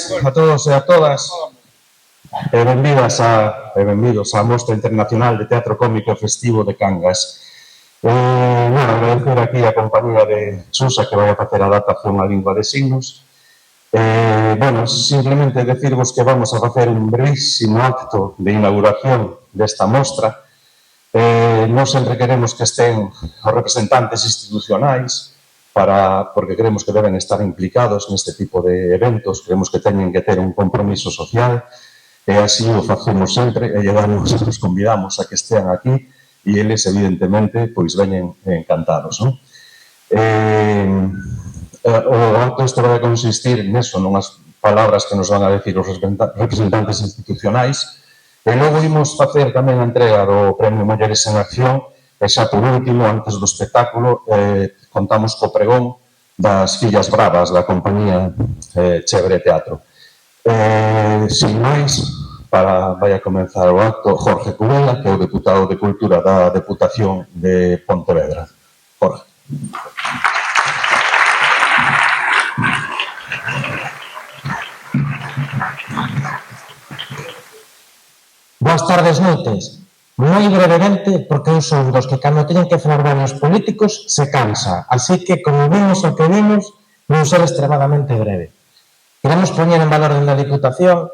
a todos e a todas e benvidas e benvidos á Mostra Internacional de Teatro Cómico Festivo de Cangas. Agradecer aquí a compañía de Xusa que vai a facer a adaptación á lingua de signos. Simplemente decirvos que vamos a facer un brevísimo acto de inauguración desta mostra. Non sempre queremos que estén os representantes institucionais porque creemos que deben estar implicados neste tipo de eventos, creemos que teñen que ter un compromiso social e así o facemos sempre e os convidamos a que estean aquí e eles, evidentemente, pois veñen encantados. O acto este vai consistir neso, nunhas palabras que nos van a decir os representantes institucionais e logo imos facer tamén a entrega do Premio Mulleres en Acción e xa por último, antes do espectáculo, contamos co pregón das Fillas Bravas da compañía Chévere Teatro. Sin máis, vai a comenzar o acto Jorge Cubela, que é o deputado de Cultura da Deputación de Pontevedra. Jorge. Boas tardes, noites. Moi brevemente, porque eu son dos que cando teñen que falar varios políticos se cansa. Así que, como vimos o que vimos, non ser extremadamente breve. Queremos poñer en valor dentro da Diputación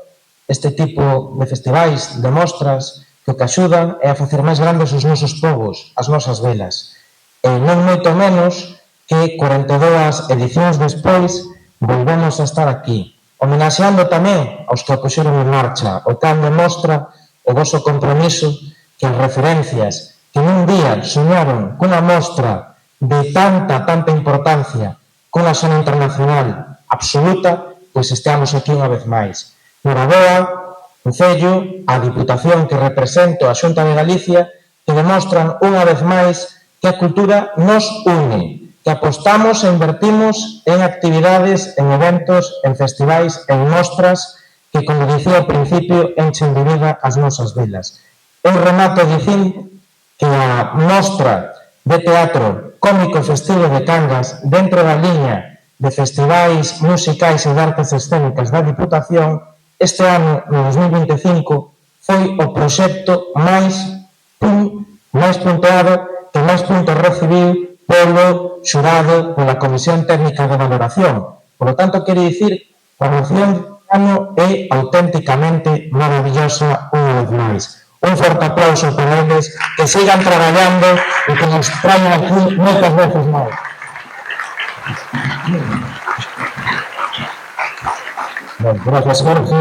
este tipo de festivais, de mostras, que o que axudan é a facer máis grandes os nosos povos, as nosas velas. E non moito menos que 42 edicións despois volvemos a estar aquí, homenaxeando tamén aos que o puxeron en marcha, o can demostra o voso compromiso que as referencias que nun día soñaron cunha mostra de tanta importancia, cunha zona internacional absoluta, pois esteamos aquí unha vez máis. Noraboa, Concello, a Diputación que represento, a Xunta de Galicia, que demostran unha vez máis que a cultura nos une, que apostamos e invertimos en actividades, en eventos, en festivais, en mostras que, como dicía ao principio, enchen de vida as nosas vilas. Eu remato dicindo que a mostra de teatro cómico festivo de Cangas dentro da liña de festivais musicais e de artes escénicas da Diputación este ano, no 2025, foi o proxecto máis puntuado que máis puntos recibiu polo xurado, pola Comisión Técnica de Valoración. Por lo tanto, quere dicir que a moción do ano é auténticamente maravillosa unha vez máis. Un forte aplauso para eles, que sigan traballando e que nos traigan aquí moitas veces máis. Gracias, Jorge.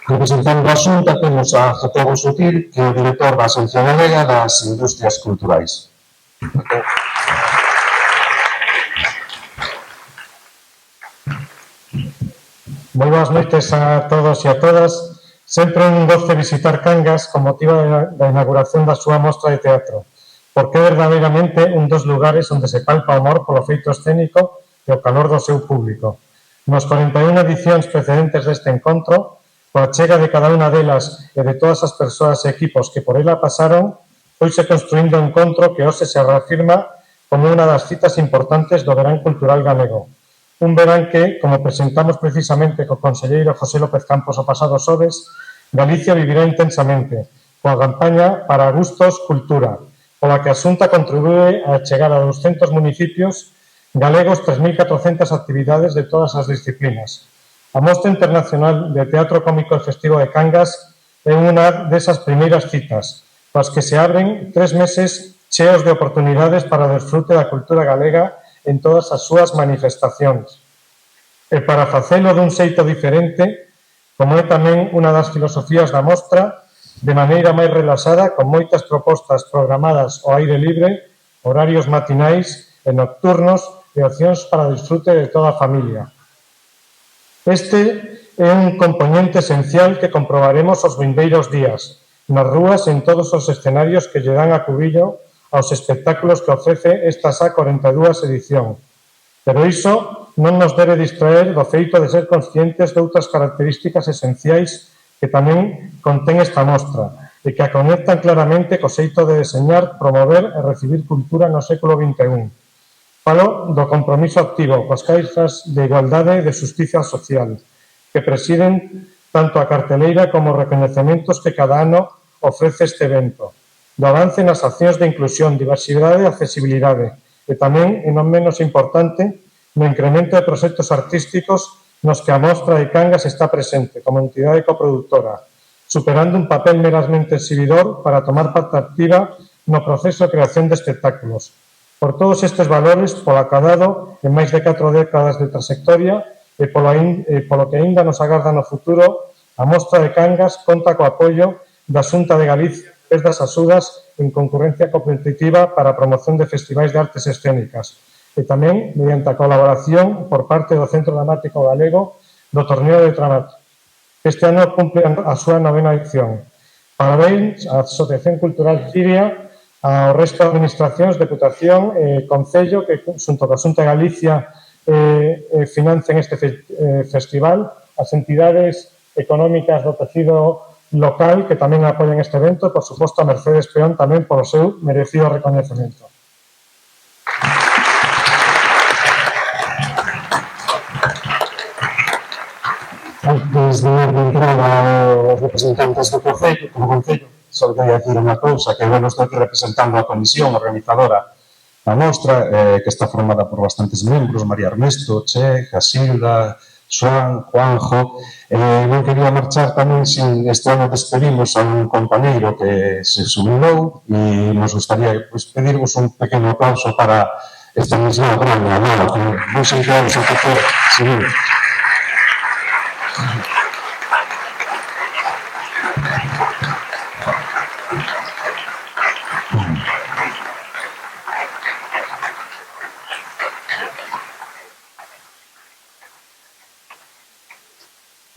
Representando a Xunta, temos a Jacobo Sutil, que é o director da Asencia Galega das Industrias Culturais. Moi boas noites a todos e a todas. Sempre un goce visitar Cangas con motivo da inauguración da súa mostra de teatro, porque é verdadeiramente un dos lugares onde se palpa o amor polo feito escénico e o calor do seu público. Nos 41 edicións precedentes deste encontro, coa chega de cada unha delas e de todas as persoas e equipos que por ela pasaron, foise construindo un encontro que hoxe se reafirma como unha das citas importantes do verán cultural galego. Un verán que, como presentamos precisamente co conselleiro José López Campos o pasado xoves, Galicia vivirá intensamente, coa campaña Para Gustos Cultura, pola que a Xunta contribúe a chegar a 200 municipios galegos 3.400 actividades de todas as disciplinas. A Mostra Internacional de Teatro Cómico e Festivo de Cangas é unha desas primeiras citas, coas que se abren 3 meses cheos de oportunidades para o desfrute da cultura galega en todas as súas manifestacións. E para facelo dun xeito diferente, como é tamén unha das filosofías da mostra, de maneira máis relaxada, con moitas propostas programadas ao aire libre, horarios matinais e nocturnos e opcións para o disfrute de toda a familia. Este é un componente esencial que comprobaremos os vindeiros días, nas rúas e en todos os escenarios que lle dan acubillo aos espectáculos que ofrece esta xa 42 edición. Pero iso non nos debe distraer do feito de ser conscientes de outras características esenciais que tamén contén esta mostra e que a conectan claramente co xeito de deseñar, promover e recibir cultura no século XXI. Falo do compromiso activo coas caixas de igualdade e de xustiza social, que presiden tanto a carteleira como os recoñecementos que cada ano ofrece este evento, do avance nas accións de inclusión, diversidade e accesibilidade, e tamén, e non menos importante, no incremento de proxectos artísticos nos que a Mostra de Cangas está presente como entidade coproductora, superando un papel meramente exhibidor para tomar parte activa no proceso de creación de espectáculos. Por todos estes valores, polo acadado en máis de 4 décadas de trayectoria e polo que aínda nos agarda no futuro, a Mostra de Cangas conta co apoio da Xunta de Galicia desde as axudas en concurrencia competitiva para a promoción de festivais de artes escénicas e tamén mediante a colaboración por parte do Centro Dramático Galego do Torneo de Tramat. Este ano cumple a súa 9ª edición. Parabéns á Asociación Cultural Ciria, ao resto de administracións, Deputación e Concello que, xunto coa Xunta de Galicia, financian este festival, as entidades económicas do tecido local que tamén apoian este evento e, por suposto, a Mercedes Peón tamén polo seu merecido recoñecemento. Antes de dar entrada aos representantes do Concello, só quería dicir unha cousa, que eu estou aquí representando a comisión organizadora da mostra, que está formada por bastantes membros, María Ernesto, Che, Jasilda, Xoan, Juanjo. Non quería marchar tamén sin este ano despedimos a un compañeiro que se subiu e nos gustaría pedirvos un pequeno aplauso para esta misma grande amada que vos enviamos a facer civil.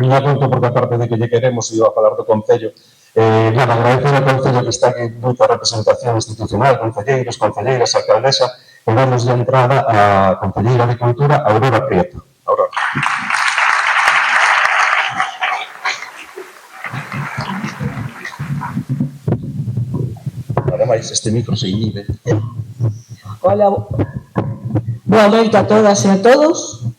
Unha conto porque aparte de que lle queremos e a falar do Concello, nada, agradecer ao Concello que está aquí moita representación institucional, concelleiros, concelleiras, alcaldesa, e damos de entrada a Concelleira de Cultura, Aurora Prieto. Aurora. Ademais, este micro se inhibe. Hola, boa noite a todas e a todos.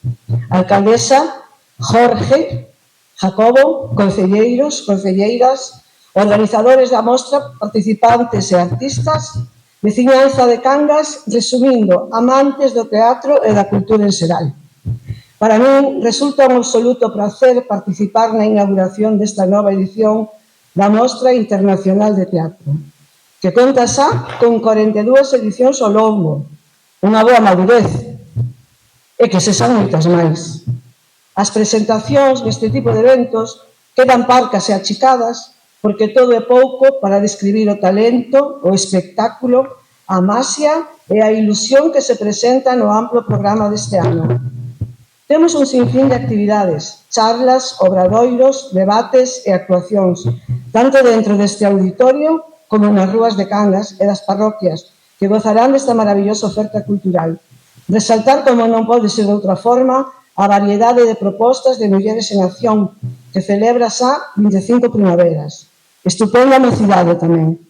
Alcaldesa, Jorge, Jacobo, concelleiros, concelleiras, organizadores da mostra, participantes e artistas, veciñanza de Cangas, resumindo, amantes do teatro e da cultura en xeral. Para min resulta un absoluto placer participar na inauguración desta nova edición da Mostra Internacional de Teatro, que conta xa con 42 edicións ao longo, unha boa madurez, e que se san moitas máis. As presentacións deste tipo de eventos quedan parcas e achicadas porque todo é pouco para describir o talento, o espectáculo, a masia e a ilusión que se presenta no amplo programa deste ano. Temos un sinfín de actividades, charlas, obradoiros, debates e actuacións, tanto dentro deste auditorio como nas rúas de Cangas e das parroquias, que gozarán desta maravillosa oferta cultural. Resaltar, como non pode ser de outra forma, a variedade de propostas de Mulleres en Acción, que celebra xa 25 primaveras. Estupenda mocidade tamén.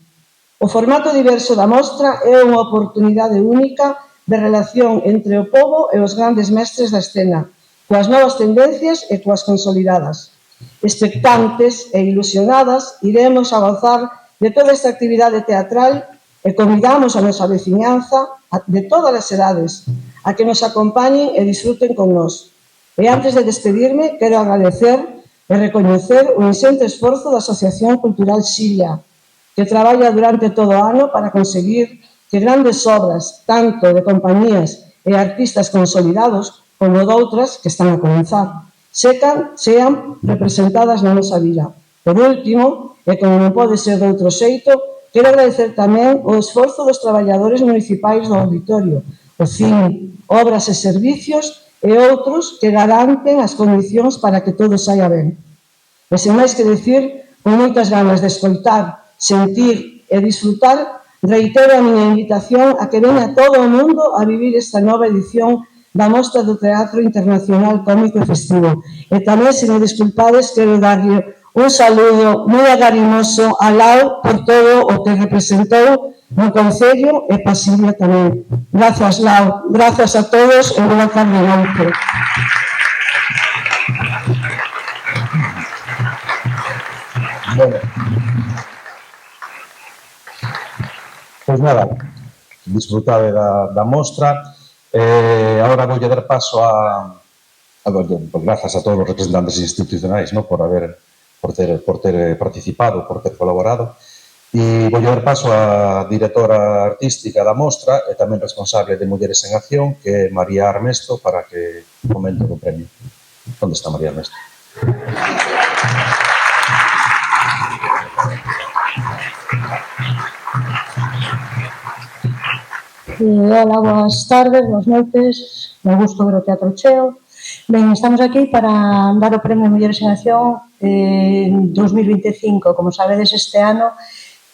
O formato diverso da mostra é unha oportunidade única de relación entre o pobo e os grandes mestres da escena, coas novas tendencias e coas consolidadas. Expectantes e ilusionadas, iremos a gozar de toda esta actividade teatral e convidamos a nosa veciñanza de todas as edades a que nos acompañen e disfruten con nós. E antes de despedirme, quero agradecer e recoñecer o inxente esforzo da Asociación Cultural Xiria, que traballa durante todo o ano para conseguir que grandes obras, tanto de compañías e artistas consolidados como doutras que están a comenzar, sean representadas na nosa vila. Por último, e como non pode ser de outro xeito, quero agradecer tamén o esforzo dos traballadores municipais do auditorio, o CIN, obras e servicios e outros que garanten as condicións para que todo saia ben. E sen máis que decir, con moitas ganas de escoitar, sentir e disfrutar, reitero a miña invitación a que veña todo o mundo a vivir esta nova edición da Mostra do Teatro Internacional Cómico e Festivo. E tamén, se me desculpades, quero darlle un saludo moi agarimoso a Lau por todo o que representou no Concello e pa Silvia tamén. Grazas, Lau. Grazas a todos e boa tarde noite. Pois nada, disfrutade da mostra. Agora voulle dar paso grazas a todos os representantes institucionais, ¿no? por ter participado, por ter colaborado. E voulle dar paso á directora artística da mostra e tamén responsable de Mulleres en Acción, que é María Armesto, para que comente o premio. Onde está María Armesto? Hola, boas tardes, boas noites, me gusto ver o teatro cheo. Ben, estamos aquí para dar o Premio Mulleres en Acción en 2025. Como sabedes, este ano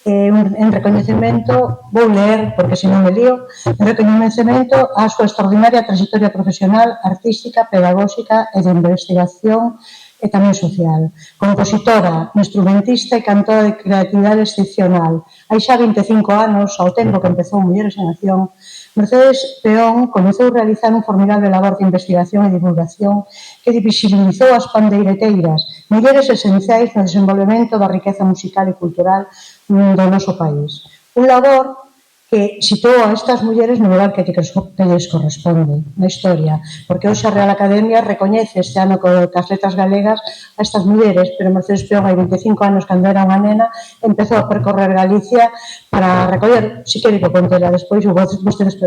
en recoñecemento, vou ler, porque se non me lío, en recoñecemento á súa extraordinaria trayectoria profesional, artística, pedagóxica e de investigación e tamén social. Compositora, instrumentista e cantora de creatividade excepcional. Hai xa 25 anos, ao tempo que empezou Mulleres en Acción, Mercedes Peón comezou a realizar un formidable labor de investigación e divulgación que visibilizou as pandeireteiras, mulleres esenciais no desenvolvemento da riqueza musical e cultural do noso país. Un labor que situou a estas mulleres no lugar que lles corresponde na historia, porque hoxe a Real Academia recoñece este ano cas letras galegas a estas mulleres, pero Mercedes Peón hai 25 anos, cando era unha nena, empezou a percorrer Galicia para recoller, si quere que contela despois, ou vostedes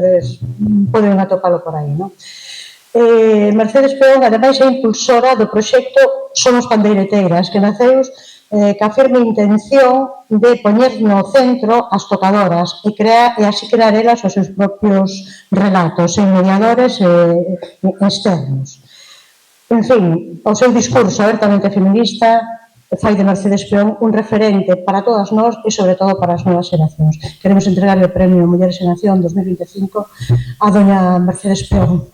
poden atopalo por aí, non? Mercedes Peón, ademais, é impulsora do proxecto Somos Pandeireteiras, que naceu ca firme intención de poñer no centro as tocadoras e así crear elas os seus propios relatos, sen mediadores externos. En fin, o seu discurso abertamente feminista fai de Mercedes Peón un referente para todas nós e sobre todo para as novas xeracións. Queremos entregar o Premio Mulleres en Acción 2025 a doña Mercedes Peón.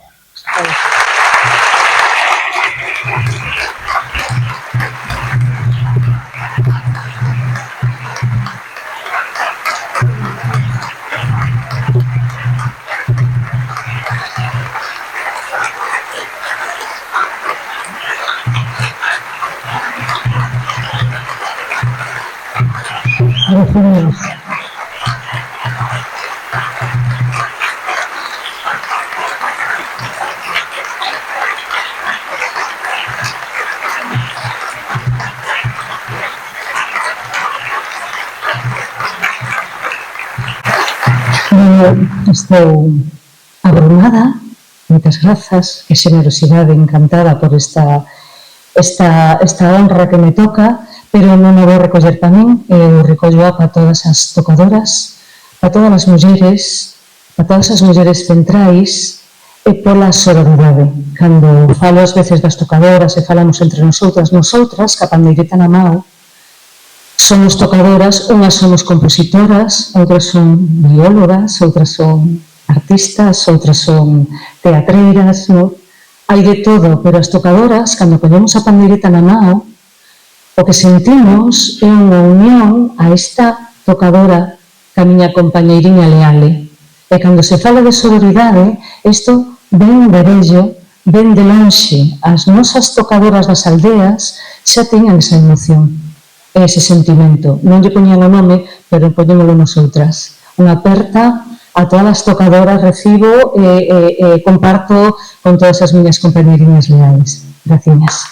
Gracias. Estou abrumada, moitas grazas, que xenerosidade, encantada por esta honra que me toca, pero non me vou recoller para min, eu recollo para todas as tocadoras, para todas as mulleres, para todas as mulleres centrais e pola sororidade. Cando falo ás veces das tocadoras e falamos entre nosotras, ca pandeireta na mao, somos tocadoras, unhas somos compositoras, outras son biólogas, outras son artistas, outras son teatreiras, non? Hai de todo, pero as tocadoras, cando ponemos a pandeireta na mao, o que sentimos é unha unión a esta tocadora que a miña compañeiriña leale. E cando se fala de sororidade, isto ven de vello, ven de lonxe. As nosas tocadoras das aldeas xa teñan esa emoción, ese sentimento. Non lle poñían o nome, pero poñémolo nosotras. Unha aperta a todas as tocadoras, recibo e comparto con todas as miñas compañeiriñas leales. Gracias.